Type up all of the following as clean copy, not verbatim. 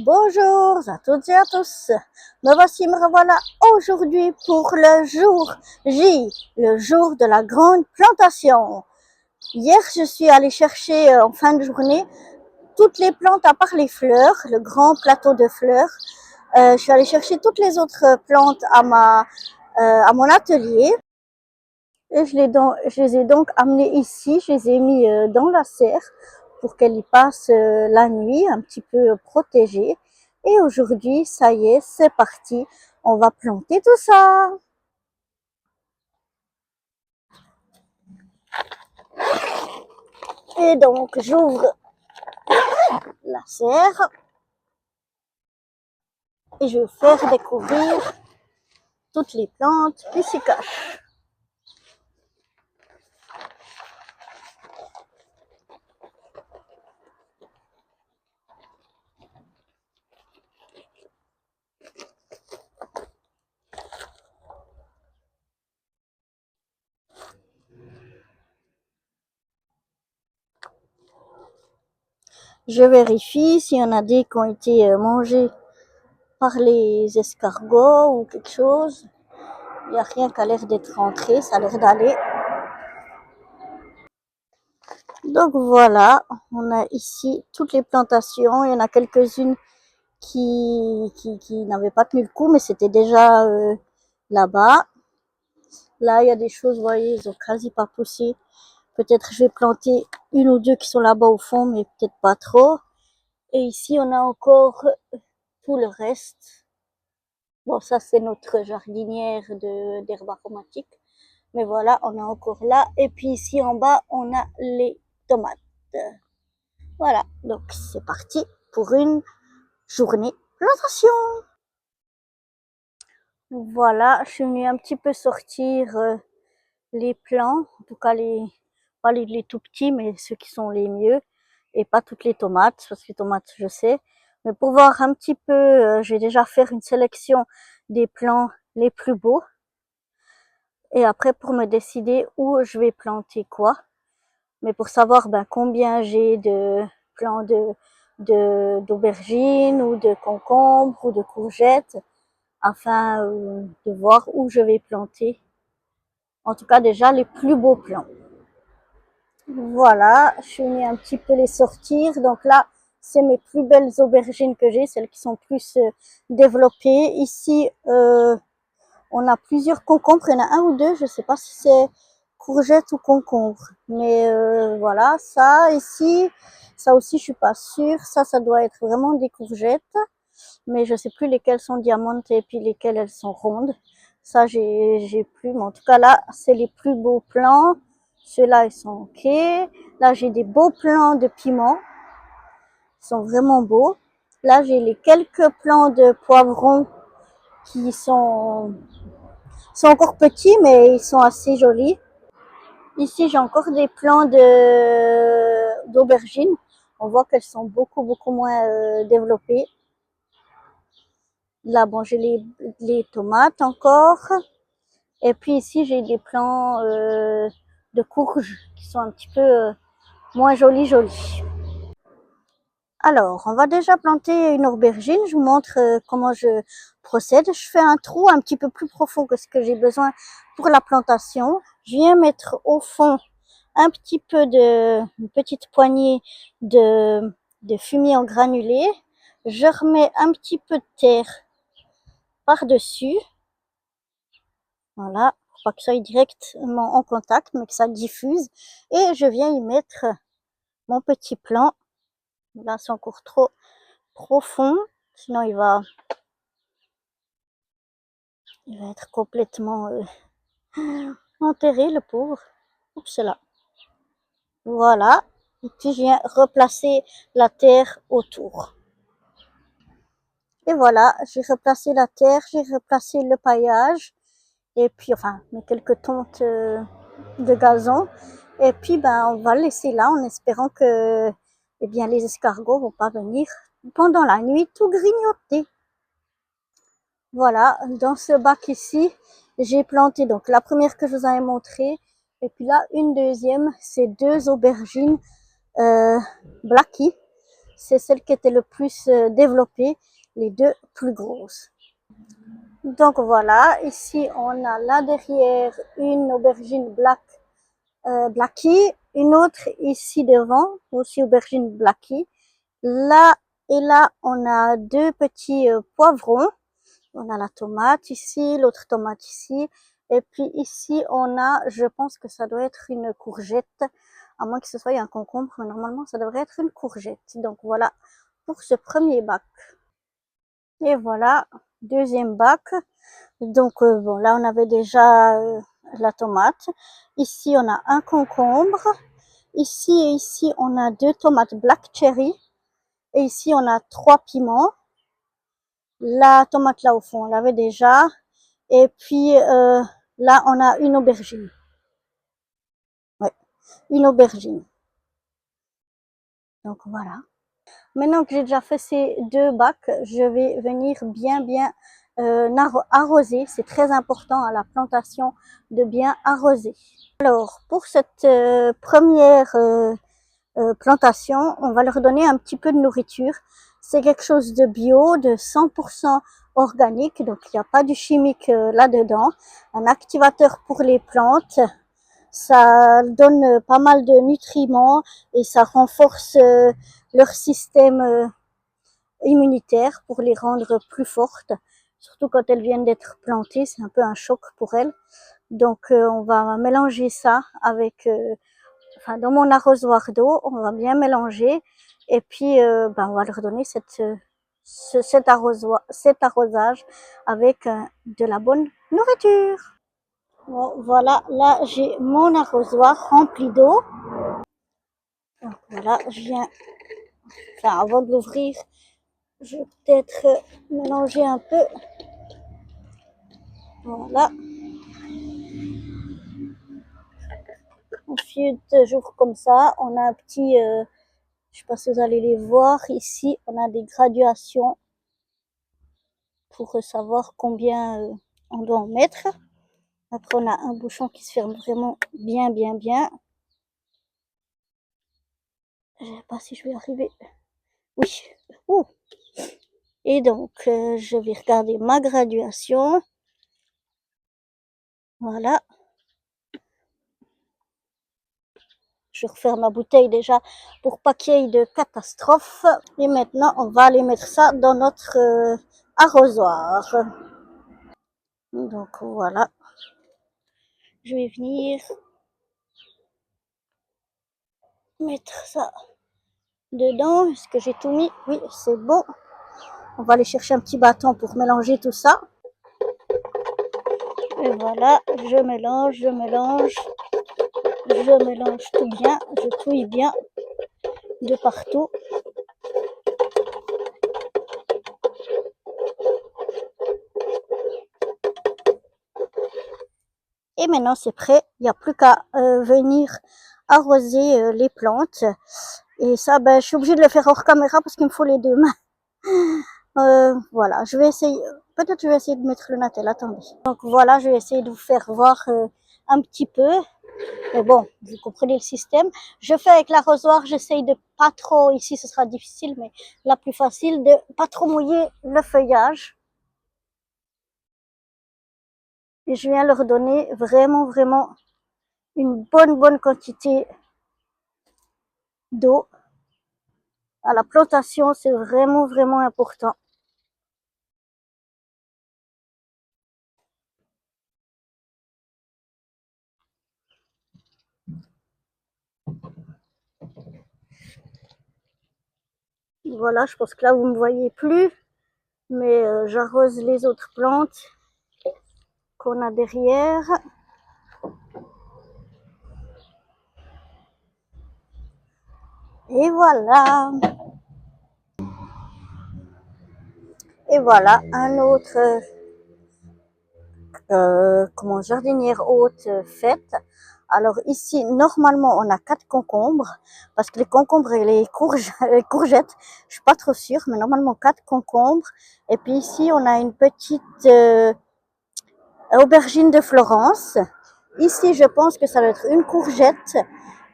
Bonjour à toutes et à tous. Me revoilà aujourd'hui pour le jour J, le jour de la grande plantation. Hier, je suis allée chercher en fin de journée toutes les plantes à part les fleurs, le grand plateau de fleurs. Je suis allée chercher toutes les autres plantes à mon atelier. Et je les ai donc amenées ici, je les ai mis dans la serre pour qu'elles y passent la nuit, un petit peu protégées. Et aujourd'hui, ça y est, c'est parti, on va planter tout ça. Et donc, j'ouvre la serre et je vais faire découvrir toutes les plantes qui s'y cachent. Je vérifie s'il y en a des qui ont été mangés par les escargots ou quelque chose. Il n'y a rien qui a l'air d'être rentré, ça a l'air d'aller. Donc voilà, on a ici toutes les plantations. Il y en a quelques-unes qui n'avaient pas tenu le coup, mais c'était déjà là-bas. Là, il y a des choses, vous voyez, ils ont quasi pas poussé. Peut-être je vais planter une ou deux qui sont là-bas au fond, mais peut-être pas trop. Et ici, on a encore tout le reste. Bon, ça, c'est notre jardinière d'herbes aromatiques. Mais voilà, on a encore là. Et puis ici, en bas, on a les tomates. Voilà, donc c'est parti pour une journée plantation. Voilà, je suis venue un petit peu sortir les plants, en tout cas pas les tout petits, mais ceux qui sont les mieux, et pas toutes les tomates, parce que les tomates, je sais. Mais pour voir un petit peu, je vais déjà faire une sélection des plants les plus beaux, et après pour me décider où je vais planter quoi. Mais pour savoir combien j'ai de plants d'aubergines ou de concombres ou de courgettes, afin de voir où je vais planter. En tout cas, déjà les plus beaux plants. Voilà, je suis venue un petit peu les sortir. Donc là, c'est mes plus belles aubergines que j'ai, celles qui sont plus développées. Ici, on a plusieurs concombres. Il y en a un ou deux, je ne sais pas si c'est courgettes ou concombres. Mais voilà, ça ici, ça aussi, je suis pas sûre. Ça doit être vraiment des courgettes. Mais je sais plus lesquelles sont diamantes et puis lesquelles elles sont rondes. Ça, j'ai plus. Mais en tout cas, là, c'est les plus beaux plants. Ceux-là, ils sont OK. Là, j'ai des beaux plants de piments. Ils sont vraiment beaux. Là, j'ai les quelques plants de poivrons qui sont encore petits, mais ils sont assez jolis. Ici, j'ai encore des plants d'aubergines. On voit qu'elles sont beaucoup moins développées. Là, bon, j'ai les tomates encore. Et puis ici, j'ai des plants de courges qui sont un petit peu moins jolis. Alors, on va déjà planter une aubergine. Je vous montre comment je procède. Je fais un trou un petit peu plus profond que ce que j'ai besoin pour la plantation. Je viens mettre au fond un petit peu une petite poignée de fumier en granulé. Je remets un petit peu de terre par-dessus. Voilà, pour pas que ça aille directement en contact, mais que ça diffuse. Et je viens y mettre mon petit plant. Là, c'est encore trop profond, sinon il va être complètement enterré, le pauvre. Oups, là. Voilà. Et puis je viens replacer la terre autour. Et voilà, j'ai replacé la terre, j'ai replacé le paillage, et puis enfin, mes quelques tontes de gazon. Et puis on va le laisser là en espérant que les escargots vont pas venir pendant la nuit tout grignoter. Voilà, dans ce bac ici, j'ai planté donc la première que je vous avais montrée, et puis là une deuxième, c'est deux aubergines Blackie. c'est celle qui était le plus développée, les deux plus grosses. Donc voilà, ici on a là derrière une aubergine blackie, une autre ici devant, aussi aubergine blackie. Là et là, on a deux petits poivrons. On a la tomate ici, l'autre tomate ici. Et puis ici, on a, je pense que ça doit être une courgette, à moins que ce soit un concombre, mais normalement, ça devrait être une courgette. Donc voilà pour ce premier bac. Et voilà, deuxième bac. Donc bon, là, on avait déjà la tomate. Ici, on a un concombre. Ici et ici, on a deux tomates black cherry. Et ici, on a 3 piments. La tomate là au fond, on l'avait déjà. Et puis là, on a une aubergine. Ouais, une aubergine. Donc voilà. Maintenant que j'ai déjà fait ces deux bacs, je vais venir bien arroser. C'est très important à la plantation de bien arroser. Alors, pour cette première plantation, on va leur donner un petit peu de nourriture. C'est quelque chose de bio, de 100% organique, donc il n'y a pas du chimique là-dedans. Un activateur pour les plantes, ça donne pas mal de nutriments et ça renforce leur système immunitaire pour les rendre plus fortes. Surtout quand elles viennent d'être plantées, c'est un peu un choc pour elles. Donc on va mélanger ça avec dans mon arrosoir d'eau, on va bien mélanger et puis on va leur donner cet arrosage avec de la bonne nourriture. Bon, voilà, là j'ai mon arrosoir rempli d'eau. Voilà, je viens, avant de l'ouvrir, je vais peut-être mélanger un peu. Voilà. Ensuite, j'ouvre comme ça, on a un petit... je sais pas si vous allez les voir. Ici, on a des graduations pour savoir combien on doit en mettre. Après, on a un bouchon qui se ferme vraiment bien. Je sais pas si je vais arriver. Oui. Ouh. Et donc, je vais regarder ma graduation. Voilà. Je referme ma bouteille déjà pour pas qu'il y ait de catastrophe. Et maintenant, on va aller mettre ça dans notre arrosoir. Donc voilà. Je vais venir mettre ça dedans. Est-ce que j'ai tout mis? Oui, c'est bon. On va aller chercher un petit bâton pour mélanger tout ça. Et voilà, je mélange tout bien, je touille bien de partout. Et maintenant c'est prêt, il n'y a plus qu'à venir arroser les plantes. Et ça, je suis obligée de le faire hors caméra parce qu'il me faut les deux mains. Voilà, je vais essayer, peut-être je vais essayer de mettre le Natel, attendez. Donc voilà, je vais essayer de vous faire voir un petit peu. Mais bon, vous comprenez le système. Je fais avec l'arrosoir, j'essaye de pas trop, ici ce sera difficile, mais la plus facile, de pas trop mouiller le feuillage. Et je viens leur donner vraiment une bonne quantité d'eau. À la plantation, c'est vraiment important. Voilà, je pense que là, vous ne me voyez plus, mais j'arrose les autres plantes qu'on a derrière. Et voilà. Et voilà, un autre jardinière haute faite. Alors ici, normalement, on a 4 concombres, parce que les concombres et les courgettes, je suis pas trop sûre, mais normalement 4 concombres. Et puis ici, on a une petite aubergine de Florence. Ici, je pense que ça va être une courgette.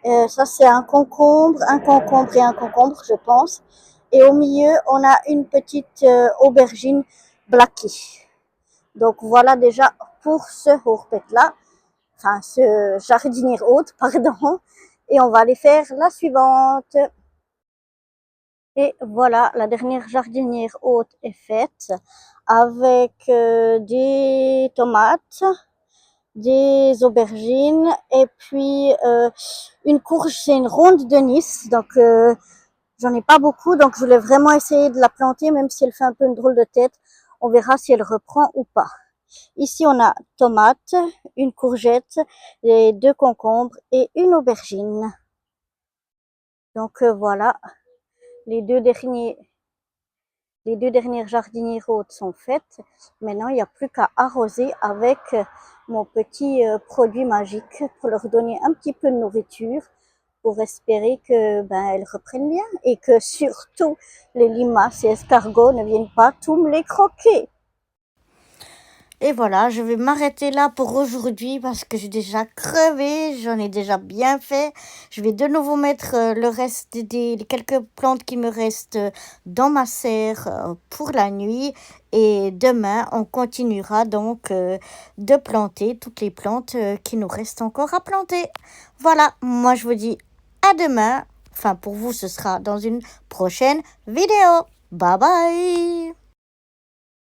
Ça, c'est un concombre et un concombre, je pense. Et au milieu, on a une petite aubergine blacky. Donc voilà déjà pour ce hourbet-là, enfin ce jardinière haute, pardon. Et on va aller faire la suivante. Et voilà, la dernière jardinière haute est faite avec des tomates, des aubergines et puis une courge, c'est une ronde de Nice. Donc j'en ai pas beaucoup, donc je voulais vraiment essayer de la planter, même si elle fait un peu une drôle de tête. On verra si elle reprend ou pas. Ici, on a tomate, une courgette, les 2 concombres et une aubergine. Donc voilà, les deux dernières jardinières hautes sont faites. Maintenant, il n'y a plus qu'à arroser avec mon petit produit magique pour leur donner un petit peu de nourriture pour espérer que elles reprennent bien et que surtout les limaces et escargots ne viennent pas tout me les croquer. Et voilà, je vais m'arrêter là pour aujourd'hui parce que j'ai déjà crevé, j'en ai déjà bien fait. Je vais de nouveau mettre le reste des les quelques plantes qui me restent dans ma serre pour la nuit. Et demain, on continuera donc de planter toutes les plantes qui nous restent encore à planter. Voilà, moi je vous dis à demain. Enfin, pour vous, ce sera dans une prochaine vidéo. Bye bye!